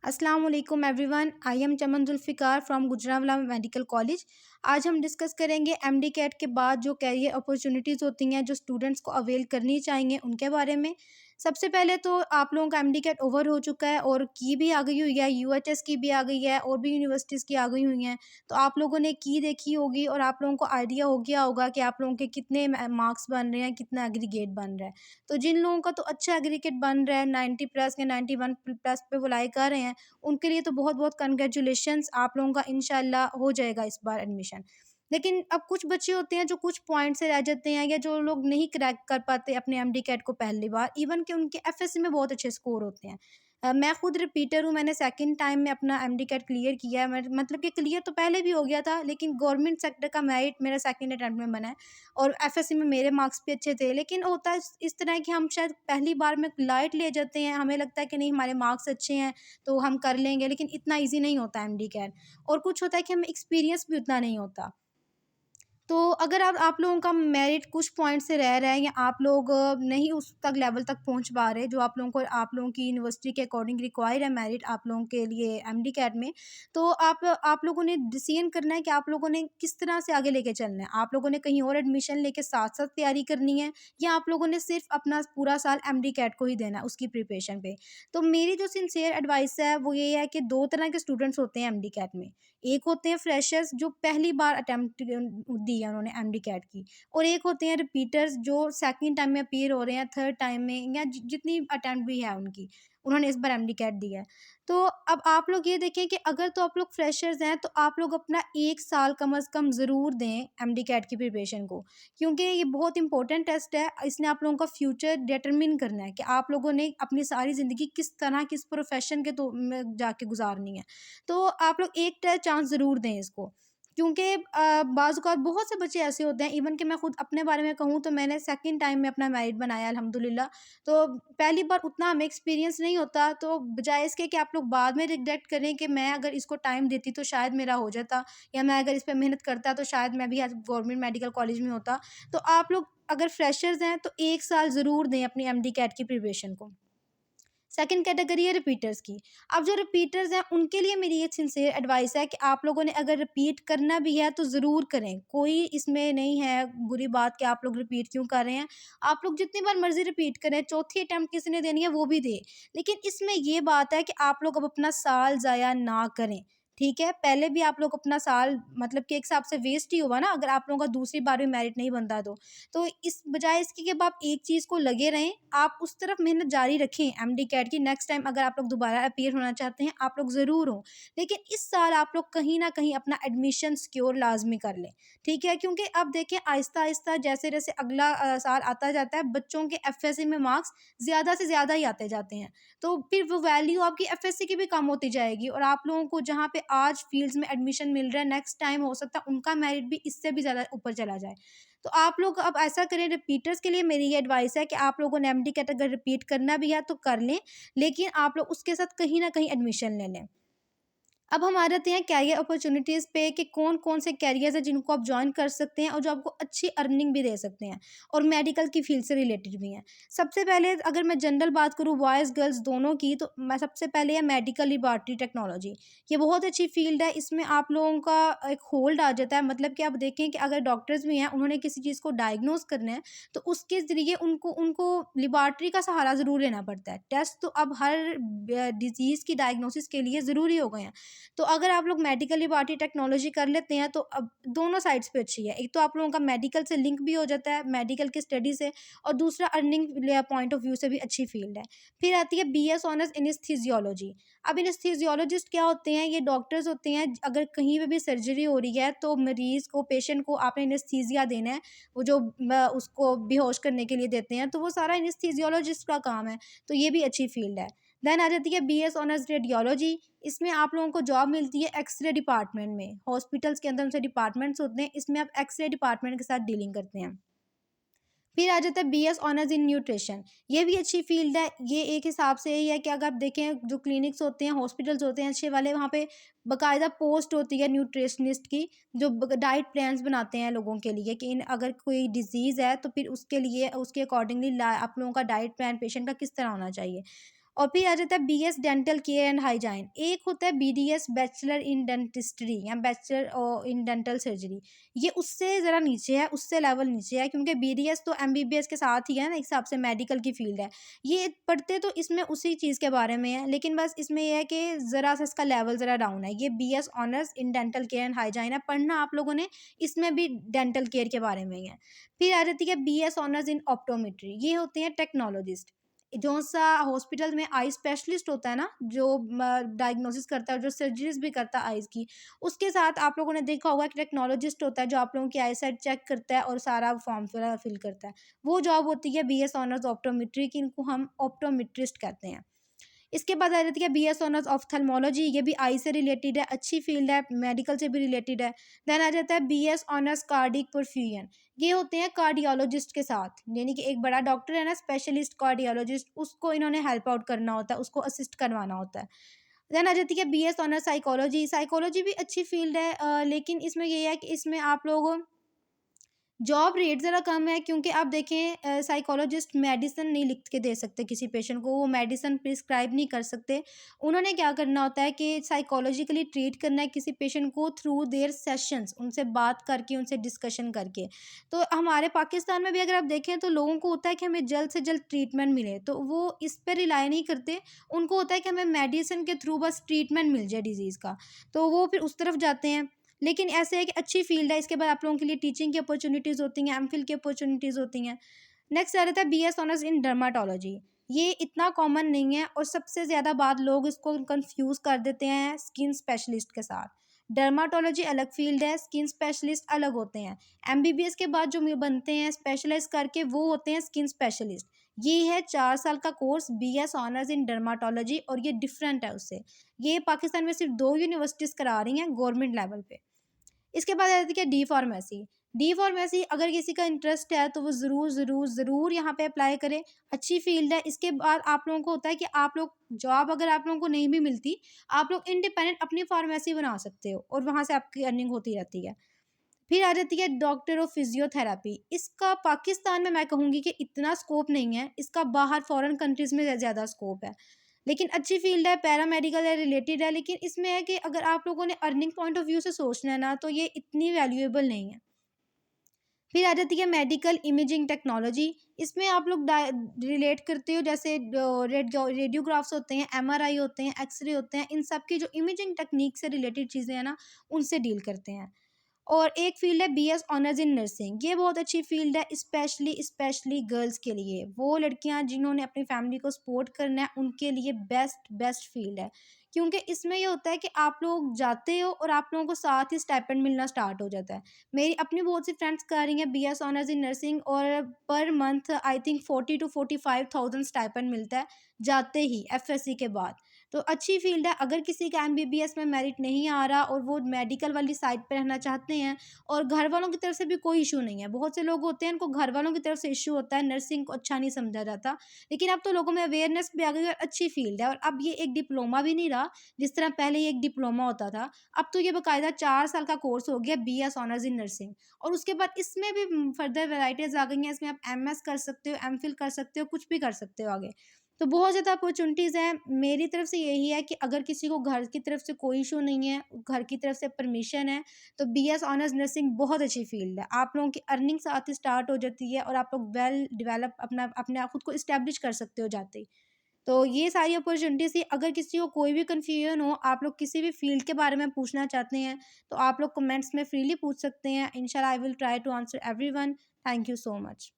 अस्सलाम वालेकुम everyone. I am Chaman Zulfiqar from Gujranwala medical college. आज हम डिस्कस करेंगे एमडी कैट के बाद जो कैरियर अपॉर्चुनिटीज़ होती हैं जो स्टूडेंट्स को अवेल करनी चाहिए उनके बारे में। सबसे पहले तो आप लोगों का एमडी कैट ओवर हो चुका है और की भी आ गई हुई है, यूएचएस की भी आ गई है और भी यूनिवर्सिटीज़ की आ गई हुई हैं। तो आप लोगों ने की देखी होगी और आप लोगों को आइडिया हो गया होगा कि आप लोगों के कितने मार्क्स बन रहे हैं, कितना एग्रीगेट बन रहा है। तो जिन लोगों का तो अच्छा एग्रीगेट बन रहा है 90 प्लस या 91 प्लस पे अप्लाई कर रहे हैं, उनके लिए तो बहुत-बहुत कांग्रेचुलेशंस। आप लोगों का इंशाल्लाह हो जाएगा इस बार एडमिशन। लेकिन अब कुछ बच्चे होते हैं जो कुछ पॉइंट से रह जाते हैं या जो लोग नहीं क्रैक कर पाते अपने एमडी कैट को पहली बार, इवन कि उनके एफएससी में बहुत अच्छे स्कोर होते हैं। मैं खुद रिपीटर हूँ, मैंने सेकंड टाइम में अपना एमडी कैट क्लियर किया है। मतलब कि क्लियर तो पहले भी हो गया था, लेकिन गवर्नमेंट सेक्टर का मेरिट मेरा सेकंड अटेम्प्ट में बना है और एफएससी में मेरे मार्क्स भी अच्छे थे। लेकिन होता है इस तरह है कि हम शायद पहली बार में लाइट ले जाते हैं, हमें लगता है कि नहीं हमारे मार्क्स अच्छे हैं तो हम कर लेंगे, लेकिन इतना ईज़ी नहीं होता एमडी कैट। और कुछ होता है कि हमें एक्सपीरियंस भी उतना नहीं होता। तो अगर आप लोगों का मेरिट कुछ पॉइंट से रह रहा है या आप लोग नहीं उस तक लेवल तक पहुंच पा रहे जो आप लोगों की यूनिवर्सिटी के अकॉर्डिंग रिक्वायर है मेरिट आप लोगों के लिए एमडी कैट में, तो आप लोगों ने डिसीजन करना है कि आप लोगों ने किस तरह से आगे लेके चलना है। आप लोगों ने कहीं और एडमिशन लेके साथ साथ तैयारी करनी है या आप लोगों ने सिर्फ अपना पूरा साल एमडी कैट को ही देना है उसकी प्रिपरेशन पे। तो मेरी जो सिंसियर एडवाइस है वो ये है कि दो तरह के स्टूडेंट्स होते हैं एमडी कैट में। एक होते हैं फ्रेशर्स जो पहली बार अटेम्प्ट दी है उन्होंने एमडी कैट की, और एक होते हैं रिपीटर्स जो सेकंड टाइम में अपीयर हो रहे हैं, थर्ड टाइम में या जितनी अटेम्प्ट भी है उनकी, उन्होंने इस बार एमडी कैट दिया है। तो अब आप लोग ये देखें कि अगर तो आप लोग फ्रेशर्स हैं तो आप लोग अपना 1 साल कम से कम ज़रूर दें एमडी कैट की प्रिपरेशन को, क्योंकि ये बहुत इंपॉर्टेंट टेस्ट है। इसने आप लोगों का फ्यूचर डिटरमिन करना है कि आप लोगों ने अपनी सारी ज़िंदगी किस तरह किस प्रोफेशन के तो में जाके गुजारनी है। तो आप लोग एक चांस ज़रूर दें इसको, क्योंकि बाज़-औक़ात बहुत से बच्चे ऐसे होते हैं, इवन कि मैं खुद अपने बारे में कहूँ तो मैंने सेकंड टाइम में अपना मेरिट बनाया अल्हम्दुलिल्लाह। तो पहली बार उतना हमें एक्सपीरियंस नहीं होता, तो बजाए इसके कि आप लोग बाद में रिग्रेट करें कि मैं अगर इसको टाइम देती तो शायद मेरा हो जाता, या मैं अगर इस पे मेहनत करता तो शायद मैं भी आज गवर्नमेंट मेडिकल कॉलेज में होता। तो आप लोग अगर फ्रेशर्स हैं तो 1 साल ज़रूर दें अपनी एमडी कैट की प्रिपरेशन को। सेकंड कैटेगरी है रिपीटर्स की। अब जो रिपीटर्स हैं उनके लिए मेरी ये सिंसियर एडवाइस है कि आप लोगों ने अगर रिपीट करना भी है तो ज़रूर करें। कोई इसमें नहीं है बुरी बात कि आप लोग रिपीट क्यों कर रहे हैं। आप लोग जितनी बार मर्ज़ी रिपीट करें, चौथी अटेम्प्ट किसी ने देनी है वो भी दे। लेकिन इसमें ये बात है कि आप लोग अब अपना साल ज़ाया ना करें, ठीक है? पहले भी आप लोग अपना साल मतलब कि एक हिसाब से वेस्ट ही हुआ ना, अगर आप लोगों का दूसरी बार भी मेरिट नहीं बनता तो। तो इस बजाय इसके कि अब आप एक चीज़ को लगे रहें, आप उस तरफ मेहनत जारी रखें एमडी कैट की। नेक्स्ट टाइम अगर आप लोग दोबारा अपीयर होना चाहते हैं, आप लोग ज़रूर हों। लेकिन इस साल आप लोग कहीं न कहीं अपना एडमिशन सिक्योर लाज़मी कर लें, ठीक है? क्योंकि अब देखें आहिस्ता-आहिस्ता जैसे-जैसे अगला साल आता जाता है, बच्चों के एफएससी में मार्क्स ज़्यादा से ज़्यादा ही आते जाते हैं। तो फिर वो वैल्यू आपकी एफएससी की भी कम होती जाएगी और आप लोगों को जहाँ पे आज फ़ील्ड्स में एडमिशन मिल रहा है, नेक्स्ट टाइम हो सकता है उनका मेरिट भी इससे भी ज़्यादा ऊपर चला जाए। तो आप लोग अब ऐसा करें, रिपीटर्स के लिए मेरी ये एडवाइस है कि आप लोगों ने एमडी कैट अगर रिपीट करना भी है तो कर लें, लेकिन आप लोग उसके साथ कहीं न कहीं एडमिशन ले लें। अब हम आ जाते हैं कैरियर अपॉर्चुनिटीज़ पे कि कौन-कौन से कैरियर्स हैं जिनको आप जॉइन कर सकते हैं और जो आपको अच्छी अर्निंग भी दे सकते हैं और मेडिकल की फ़ील्ड से रिलेटेड भी हैं। सबसे पहले अगर मैं जनरल बात करूँ बॉयज़ गर्ल्स दोनों की, तो मैं सबसे पहले है मेडिकल लैबोरेटरी टेक्नोलॉजी। ये बहुत अच्छी फ़ील्ड है, इसमें आप लोगों का एक होल्ड आ जाता है, मतलब कि आप देखें कि अगर डॉक्टर्स भी हैं, उन्होंने किसी चीज़ को डायग्नोज़ करना है, तो उसके ज़रिए उनको उनको लैबोरेटरी का सहारा ज़रूर लेना पड़ता है। टेस्ट तो अब हर डिज़ीज़ की डायग्नोसिस के लिए ज़रूरी हो गए हैं। तो अगर आप लोग मेडिकल लैबोरेटरी टेक्नोलॉजी कर लेते हैं तो अब दोनों साइड्स पे अच्छी है। एक तो आप लोगों का मेडिकल से लिंक भी हो जाता है, मेडिकल की स्टडी से, और दूसरा अर्निंग पॉइंट ऑफ व्यू से भी अच्छी फील्ड है। फिर आती है बीएस ऑनर्स एनेस्थीसियोलॉजी। अब एनेस्थीसियोलॉजिस्ट क्या होते हैं? ये डॉक्टर्स होते हैं, अगर कहीं पे भी सर्जरी हो रही है तो मरीज़ को, पेशेंट को आपने एनेस्थीसिया देना है, वो जो उसको बेहोश करने के लिए देते हैं, तो वो सारा एनेस्थीसियोलॉजिस्ट का काम है। तो ये भी अच्छी फील्ड है। देन आ जाती है बीएस ऑनर्स रेडियोलॉजी। इसमें आप लोगों को जॉब मिलती है एक्स-रे डिपार्टमेंट में। हॉस्पिटल्स के अंदर उनसे डिपार्टमेंट्स होते हैं, इसमें आप एक्स-रे डिपार्टमेंट के साथ डीलिंग करते हैं। फिर आ जाता है बीएस ऑनर्स इन न्यूट्रिशन। ये भी अच्छी फील्ड है। ये एक हिसाब से यही है कि अगर आप देखें जो क्लिनिक्स होते हैं, हॉस्पिटल्स होते हैं अच्छे वाले, वहाँ पे बाकायदा पोस्ट होती है न्यूट्रिशनिस्ट की, जो डाइट प्लान्स बनाते हैं लोगों के लिए कि इन अगर कोई डिजीज़ है तो फिर उसके लिए उसके अकॉर्डिंगली आप लोगों का डाइट प्लान पेशेंट का किस तरह होना चाहिए। और फिर आ जाता है बीएस डेंटल केयर एंड हाइजाइन। एक होता है बीडीएस बैचलर इन डेंटिस्ट्री या बैचलर इन डेंटल सर्जरी। ये उससे ज़रा नीचे है, उससे लेवल नीचे है, क्योंकि बीडीएस तो एमबीबीएस के साथ ही है ना, एक हिसाब से मेडिकल की फील्ड है। ये पढ़ते तो इसमें उसी चीज़ के बारे में है, लेकिन बस इसमें ये है कि ज़रा सा इसका लेवल ज़रा डाउन है। ये BS honours in dental care and hygiene है, पढ़ना आप लोगों ने इसमें भी डेंटल केयर के बारे में ही है। फिर आ जाती है बीएस ऑनर्स इन ऑप्टोमेट्री। ये होते हैं टेक्नोलॉजिस्ट। जो सा हॉस्पिटल में आई स्पेशलिस्ट होता है ना, जो डायग्नोसिस करता है, जो सर्जरीज भी करता है आइज़ की, उसके साथ आप लोगों ने देखा होगा कि टेक्नोलॉजिस्ट होता है जो आप लोगों की आई साइट चेक करता है और सारा फॉर्म फिल करता है। वो जॉब होती है बीएस ऑनर्स ऑप्टोमेट्री की, इनको हम ऑप्टोमेट्रिस्ट कहते हैं। इसके बाद आ जाती है बीएस ऑनर्स ऑप्थेल्मोलॉजी। ये भी आई से रिलेटेड है, अच्छी फील्ड है, मेडिकल से भी रिलेटेड है। देन आ जाता है बीएस ऑनर्स कार्डिक परफ्यूजन। ये होते हैं कार्डियोलॉजिस्ट के साथ, यानी कि एक बड़ा डॉक्टर है ना, स्पेशलिस्ट कार्डियोलॉजिस्ट, उसको इन्होंने हेल्प आउट करना होता है, उसको असिस्ट करवाना होता है। देन आ जाती है बीएस ऑनर्स साइकोलॉजी। साइकोलॉजी भी अच्छी फील्ड है, लेकिन इसमें ये है कि इसमें आप लोग जॉब रेट ज़रा कम है, क्योंकि आप देखें साइकोलॉजिस्ट मेडिसिन नहीं लिख के दे सकते किसी पेशेंट को, वो मेडिसिन प्रिस्क्राइब नहीं कर सकते। उन्होंने क्या करना होता है कि साइकोलॉजिकली ट्रीट करना है किसी पेशेंट को थ्रू देयर सेशंस, उनसे बात करके, उनसे डिस्कशन करके। तो हमारे पाकिस्तान में भी अगर आप देखें तो लोगों को होता है कि हमें जल्द से जल्द ट्रीटमेंट मिले, तो वो इस पर रिलाई नहीं करते। उनको होता है कि हमें मेडिसिन के थ्रू बस ट्रीटमेंट मिल जाए डिजीज़ का, तो वो फिर उस तरफ जाते हैं। लेकिन ऐसे है कि अच्छी फील्ड है, इसके बाद आप लोगों के लिए टीचिंग की अपॉर्चुनिटीज़ होती हैं, एमफिल की अपॉर्चुनिटीज़ होती हैं। नेक्स्ट आ जाता है बीएस ऑनर्स इन डर्माटोलॉजी। ये इतना कॉमन नहीं है और सबसे ज़्यादा बात लोग इसको कंफ्यूज कर देते हैं स्किन स्पेशलिस्ट के साथ। डर्माटोलॉजी अलग फील्ड है, स्किन स्पेशलिस्ट अलग होते हैं। एमबीबीएस के बाद जो बनते हैं स्पेशलाइज करके, वो होते हैं स्किन स्पेशलिस्ट। ये है 4 साल का course BS honours in dermatology, और ये डिफरेंट है उससे। ये पाकिस्तान में सिर्फ 2 यूनिवर्सिटीज़ करा रही हैं गवर्नमेंट लेवल पे। इसके बाद आ जाती है डी फार्मेसी। डी फार्मेसी अगर किसी का इंटरेस्ट है तो वो ज़रूर ज़रूर ज़रूर यहाँ पे अप्लाई करे, अच्छी फील्ड है। इसके बाद आप लोगों को होता है कि आप लोग जॉब अगर आप लोगों को नहीं भी मिलती, आप लोग इंडिपेंडेंट अपनी फार्मेसी बना सकते हो और वहाँ से आपकी अर्निंग होती रहती है। फिर आ जाती है डॉक्टर ऑफ फिजियोथेरापी। इसका पाकिस्तान में मैं कहूँगी कि इतना स्कोप नहीं है, इसका बाहर फॉरेन कंट्रीज़ में ज़्यादा स्कोप है। लेकिन अच्छी फील्ड है, पैरामेडिकल है, रिलेटेड है, लेकिन इसमें है कि अगर आप लोगों ने अर्निंग पॉइंट ऑफ व्यू से सोचना है ना, तो ये इतनी वैल्यूएबल नहीं है। फिर आ जाती है मेडिकल इमेजिंग टेक्नोलॉजी। इसमें आप लोग रिलेट करते हो, जैसे रेडियोग्राफ्स होते हैं, एमआरआई होते हैं, एक्सरे होते हैं, इन सब की जो इमेजिंग टेक्निक से रिलेटेड चीज़ें हैं ना, उनसे डील करते हैं। और एक फील्ड है बीएस ऑनर्स इन नर्सिंग। ये बहुत अच्छी फील्ड है, स्पेशली स्पेशली गर्ल्स के लिए। वो लड़कियां जिन्होंने अपनी फैमिली को सपोर्ट करना है, उनके लिए बेस्ट बेस्ट फील्ड है, क्योंकि इसमें ये होता है कि आप लोग जाते हो और आप लोगों को साथ ही स्टाइपेंड मिलना स्टार्ट हो जाता है। मेरी अपनी बहुत सी फ्रेंड्स कर रही हैं बीएस ऑनर्स इन नर्सिंग, और per month I think 40 to 45,000 stipend मिलता है जाते ही एफएससी के बाद। तो अच्छी फील्ड है। अगर किसी का एमबीबीएस में मेरिट नहीं आ रहा और वो मेडिकल वाली साइड पे रहना चाहते हैं, और घर वालों की तरफ से भी कोई इशू नहीं है, बहुत से लोग होते हैं इनको घर वालों की तरफ से इशू होता है, नर्सिंग को अच्छा नहीं समझा जाता। लेकिन अब तो लोगों में अवेयरनेस भी आ गई और अच्छी फील्ड है, और अब ये एक डिप्लोमा भी नहीं रहा जिस तरह पहले ये एक डिप्लोमा होता था। अब तो ये बाकायदा 4 साल का कोर्स हो गया बीएस ऑनर्स इन नर्सिंग। और उसके बाद इसमें भी फर्दर वेराइटीज आ गई हैं, इसमें आप एमएस कर सकते हो, एमफिल कर सकते हो, कुछ भी कर सकते हो आगे। तो बहुत ज़्यादा अपॉर्चुनिटीज़ हैं। मेरी तरफ से यही है कि अगर किसी को घर की तरफ से कोई इशू नहीं है, घर की तरफ से परमिशन है, तो बीएस ऑनर्स नर्सिंग बहुत अच्छी फील्ड है। आप लोगों की अर्निंग साथ ही स्टार्ट हो जाती है और आप लोग वेल डेवलप अपना अपने आप खुद को इस्टेब्लिश कर सकते हो जाते ही। तो ये सारी अपॉर्चुनिटीज़ थी। अगर किसी को कोई भी कन्फ्यूजन हो, आप लोग किसी भी फील्ड के बारे में पूछना चाहते हैं, तो आप लोग कमेंट्स में फ्रीली पूछ सकते हैं। इंशाल्लाह I will try to answer everyone. Thank you so much.